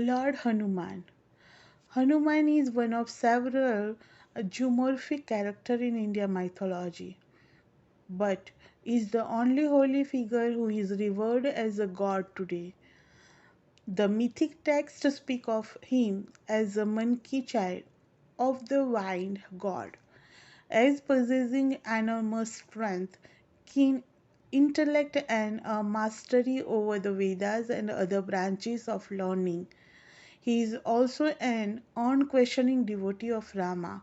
Lord Hanuman. Hanuman is one of several zoomorphic characters in Indian mythology, but is the only holy figure who is revered as a god today. The mythic texts speak of him as a monkey child of the wind god, as possessing enormous strength, keen intellect, and a mastery over the Vedas and other branches of learning. He is also an unquestioning devotee of Rama,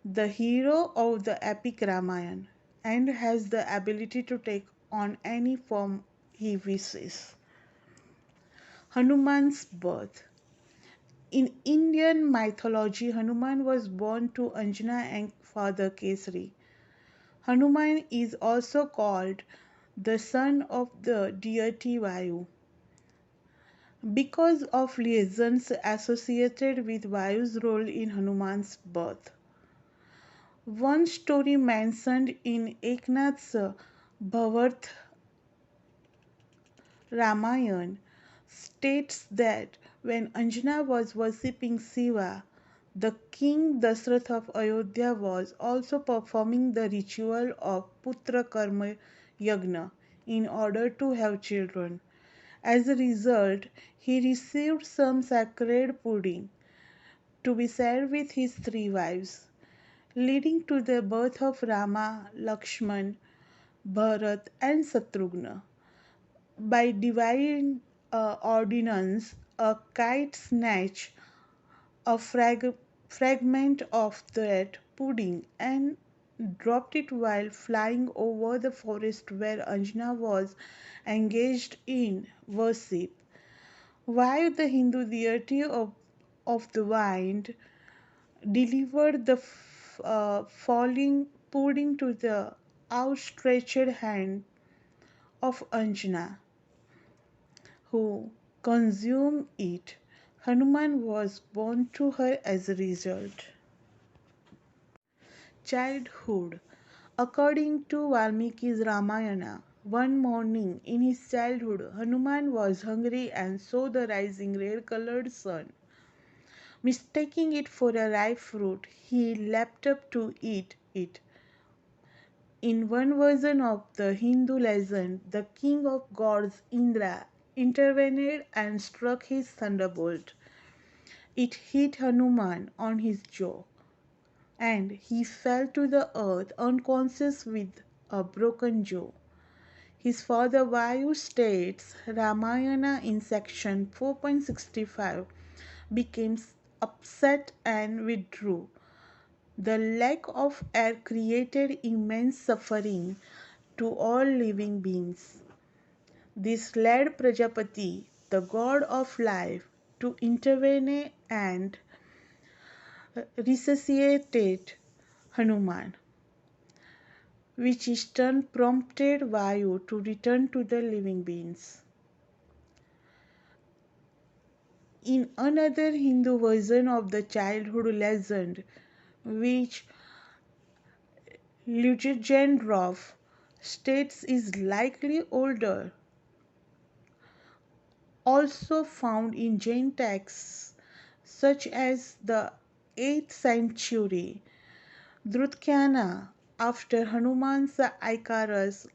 the hero of the epic Ramayana, and has the ability to take on any form he wishes. Hanuman's birth. In Indian mythology, Hanuman was born to Anjana and father Kesari. Hanuman is also called the son of the deity Vayu because of legends associated with Vayu's role in Hanuman's birth. One story mentioned in Eknath's Bhavat Ramayana states that when Anjana was worshipping Shiva, the king Dasrath of Ayodhya was also performing the ritual of Putra Karma Yagna in order to have children. As a result, he received some sacred pudding to be shared with his three wives, leading to the birth of Rama, Lakshman, Bharat, and Satrughna. By divine ordinance, a kite snatched a fragment of that pudding and dropped it while flying over the forest where Anjana was engaged in worship. While the Hindu deity of the wind delivered the falling pudding to the outstretched hand of Anjana, who consumed it. Hanuman was born to her as a result. Childhood. According to Valmiki's Ramayana, one morning in his childhood, Hanuman was hungry and saw the rising red colored sun. Mistaking it for a ripe fruit, he leapt up to eat it. In one version of the Hindu legend, the king of gods Indra intervened and struck his thunderbolt. It hit Hanuman on his jaw, and he fell to the earth unconscious with a broken jaw. His father Vayu states Ramayana in section 4.65 became upset and withdrew. The lack of air created immense suffering to all living beings. This led Prajapati, the god of life, to intervene and resuscitate Hanuman, which in turn prompted Vayu to return to the living beings. In another Hindu version of the childhood legend, which Lugendorf states is likely older, also found in Jain texts such as the 8th century Drutkana after Hanuman's Icarus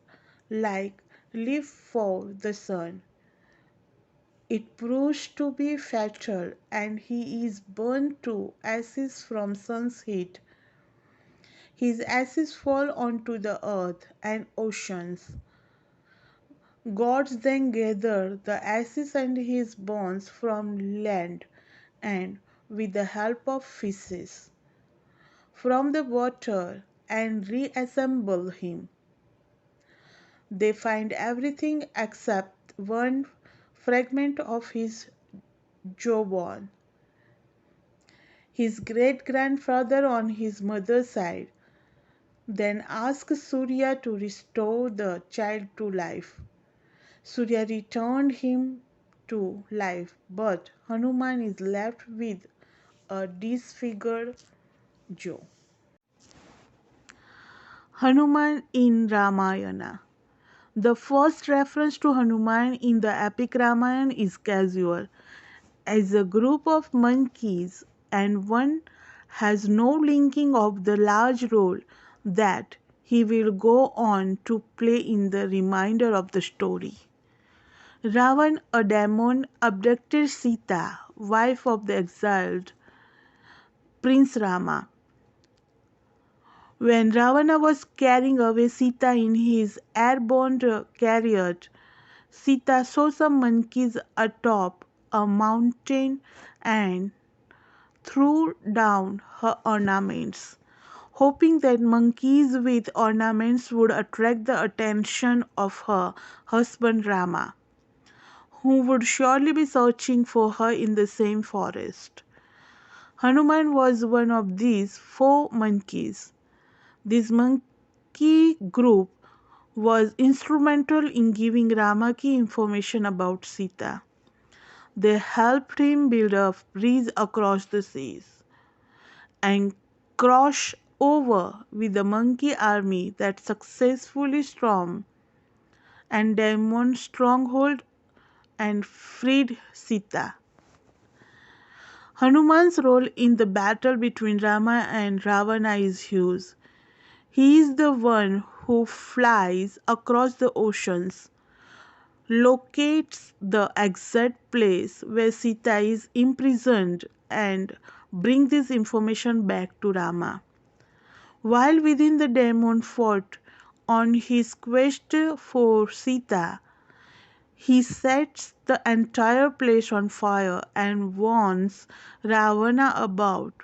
like leap for the sun. It proves to be fatal and he is burned to ashes from sun's heat. His ashes fall onto the earth and oceans. Gods then gather the ashes and his bones from land and, with the help of fishes, from the water and reassemble him. They find everything except one fragment of his jawbone. His great grandfather on his mother's side then asks Surya to restore the child to life. Surya returned him to life, but Hanuman is left with a disfigured jaw. Hanuman in Ramayana. The first reference to Hanuman in the epic Ramayana is casual, as a group of monkeys, and one has no linking of the large role that he will go on to play in the remainder of the story. Ravan, a demon, abducted Sita, wife of the exiled Prince Rama. When Ravana was carrying away Sita in his airborne chariot, Sita saw some monkeys atop a mountain and threw down her ornaments, hoping that monkeys with ornaments would attract the attention of her husband Rama, who would surely be searching for her in the same forest. Hanuman was one of these four monkeys. This monkey group was instrumental in giving Rama key information about Sita. They helped him build a bridge across the seas and cross over with the monkey army that successfully stormed and demon stronghold and freed Sita. Hanuman's role in the battle between Rama and Ravana is huge. He is the one who flies across the oceans, locates the exact place where Sita is imprisoned, and brings this information back to Rama. While within the demon fort on his quest for Sita, he sets the entire place on fire and warns Ravana about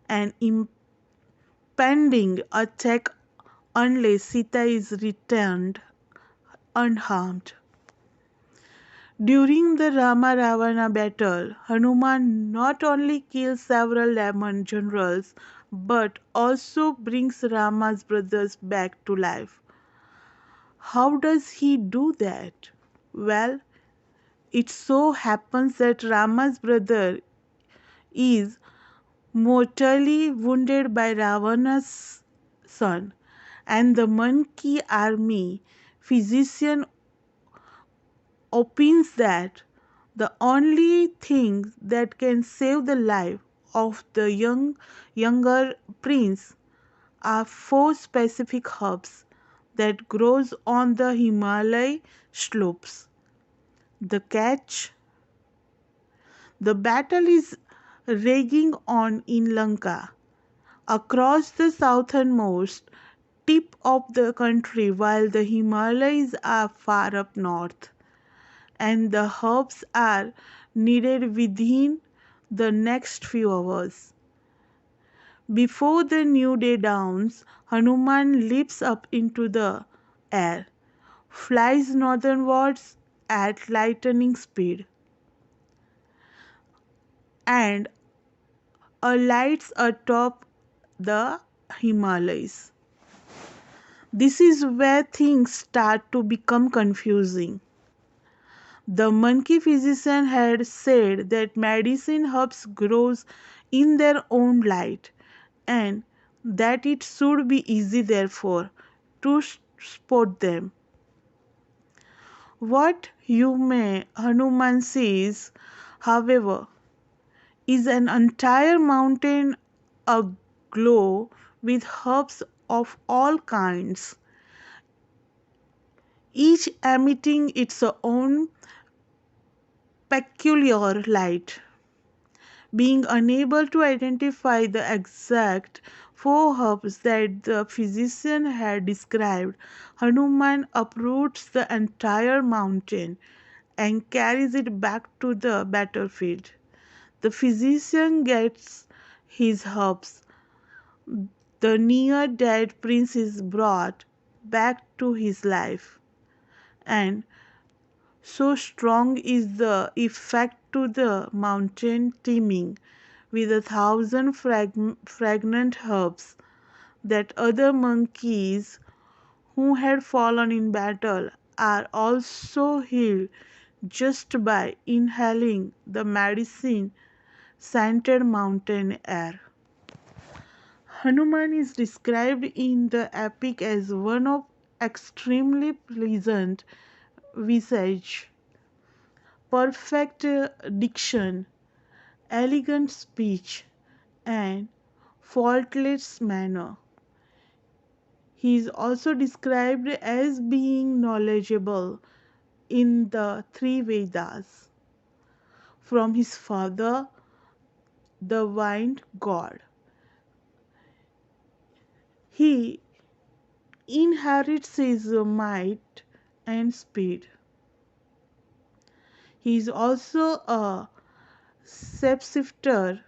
an impending attack unless Sita is returned unharmed. During the Rama Ravana battle, Hanuman not only kills several demon generals but also brings Rama's brothers back to life. How does he do that? Well, it so happens that Rama's brother is mortally wounded by Ravana's son, and the monkey army physician opines that the only thing that can save the life of the younger prince are four specific herbs that grows on the Himalaya slopes. The catch: the battle is raging on in Lanka, across the southernmost tip of the country, while the Himalayas are far up north, and the herbs are needed within the next few hours. Before the new day dawns, Hanuman leaps up into the air, flies northernwards at lightning speed, and alights atop the Himalayas. This is where things start to become confusing. The monkey physician had said that medicine herbs grows in their own light and that it should be easy therefore to spot them. What you may Hanuman sees, however, is an entire mountain aglow with herbs of all kinds, each emitting its own peculiar light. Being unable to identify the exact four herbs that the physician had described, Hanuman uproots the entire mountain and carries it back to the battlefield. The physician gets his herbs. The near dead prince is brought back to his life, and so strong is the effect to the mountain teeming with 1,000 fragrant herbs that other monkeys who had fallen in battle are also healed just by inhaling the medicine scented mountain air. Hanuman is described in the epic as one of extremely pleasant visage, perfect diction, elegant speech, and faultless manner. He is also described as being knowledgeable in the three Vedas from his father, the wind god. He inherits his might and speed. He is also a shapeshifter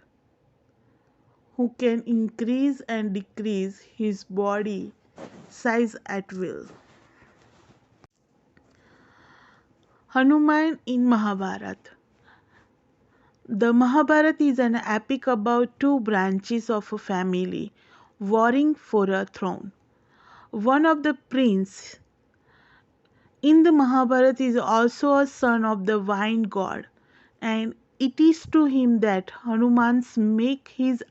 who can increase and decrease his body size at will. Hanuman in Mahabharata. The Mahabharata is an epic about two branches of a family warring for a throne. One of the princes in the Mahabharata is also a son of the wind god, and it is to him that Hanuman makes his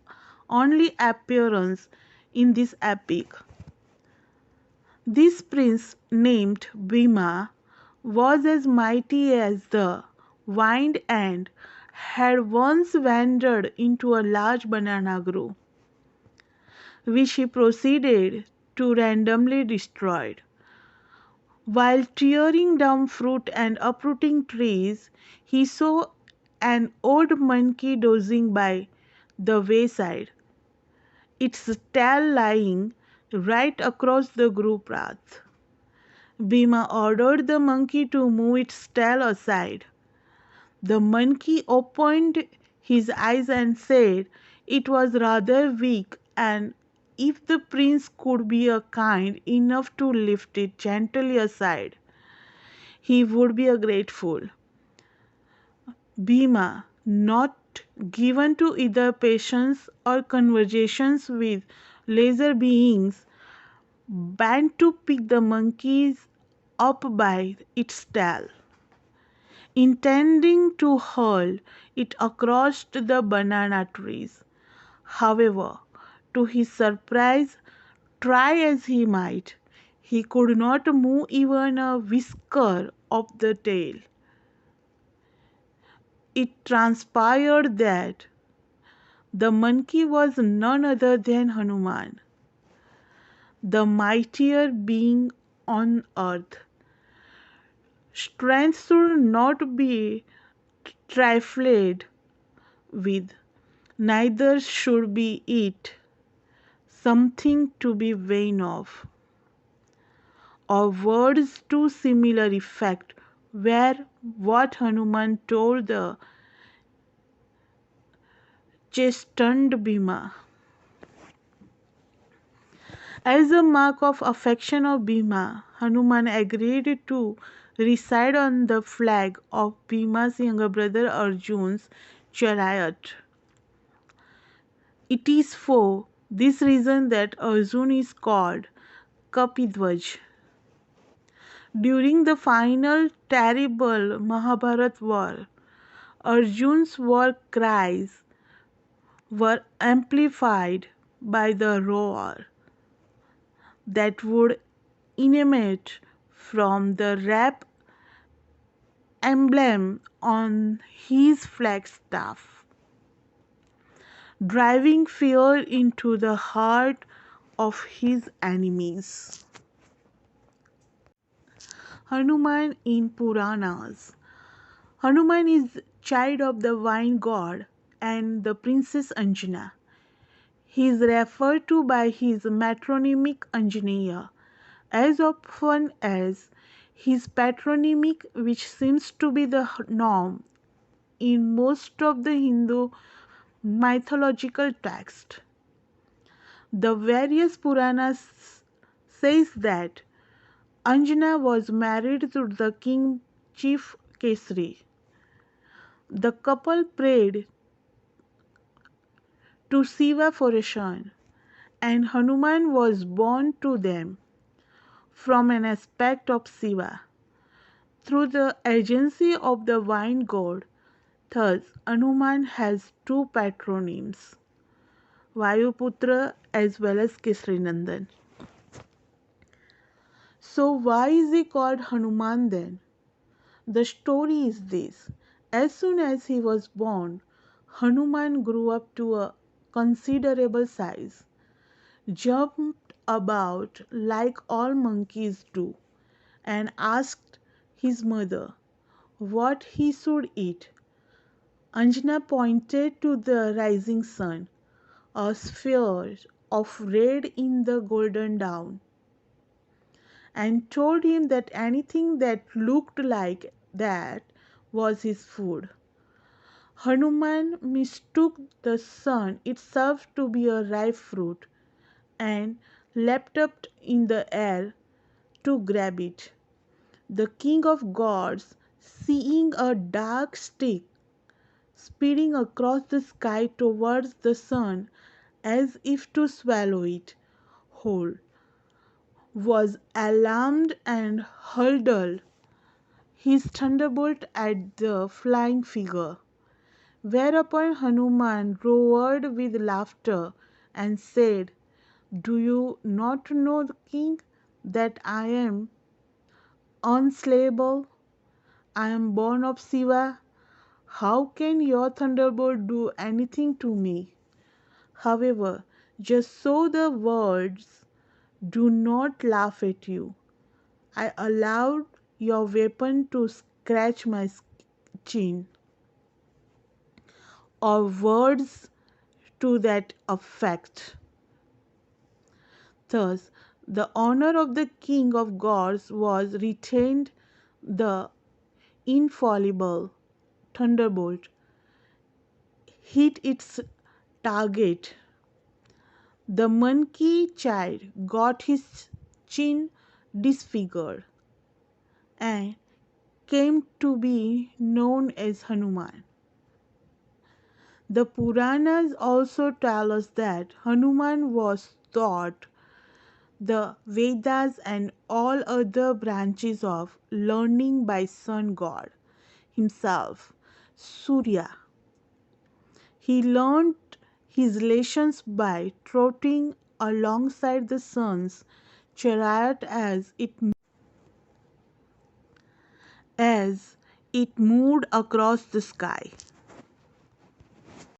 only appearance in this epic. This prince, named Bhima, was as mighty as the wind and had once wandered into a large banana grove, which he proceeded to randomly destroy. While tearing down fruit and uprooting trees, he saw an old monkey dozing by the wayside, its tail lying right across the grove path. Bhima ordered the monkey to move its tail aside. The monkey opened his eyes and said it was rather weak, and if the prince could be kind enough to lift it gently aside, he would be grateful. Bhima, not given to either patience or conversations with lesser beings, bent to pick the monkey up by its tail, intending to hurl it across the banana trees. However, to his surprise, try as he might, he could not move even a whisker of the tail. It transpired that the monkey was none other than Hanuman, the mightier being on earth. Strength should not be trifled with, neither should be it something to be vain of, or words to similar effect were what Hanuman told the chastened Bhima. As a mark of affection of Bhima, Hanuman agreed to reside on the flag of Bhima's younger brother Arjun's chariot. It is for this reason that Arjun is called Kapidwaj. During the final terrible Mahabharata war, Arjun's war cries were amplified by the roar that would emanate from the rap emblem on his flagstaff, driving fear into the heart of his enemies. Hanuman in Puranas. Hanuman is child of the vine god and the princess Anjana. He is referred to by his metronymic Anjaneya as often as his patronymic, which seems to be the norm in most of the Hindu mythological texts. The various Puranas says that Anjana was married to the king chief Kesari. The couple prayed to Shiva for a son, and Hanuman was born to them from an aspect of Shiva through the agency of the vine god. Thus, Hanuman has two patronyms, Vayuputra as well as Kesrinandan. So, why is he called Hanuman then? The story is this: as soon as he was born, Hanuman grew up to a considerable size, jumped about like all monkeys do, and asked his mother what he should eat. Anjana pointed to the rising sun, a sphere of red in the golden dawn, and told him that anything that looked like that was his food. Hanuman mistook the sun itself to be a ripe fruit and leapt up in the air to grab it. The king of gods, seeing a dark stick speeding across the sky towards the sun as if to swallow it whole, was alarmed and hurled his thunderbolt at the flying figure. Whereupon Hanuman roared with laughter and said, "Do you not know, king, that I am unslayable? I am born of Shiva. How can your thunderbolt do anything to me? However, just so the words do not laugh at you, I allowed your weapon to scratch my chin, or words to that effect." Thus, the honor of the king of gods was retained. The infallible thunderbolt hit its target. The monkey child got his chin disfigured and came to be known as Hanuman. The Puranas also tell us that Hanuman was taught the Vedas and all other branches of learning by sun god himself, Surya. He learned his lessons by trotting alongside the sun's chariot as it moved across the sky.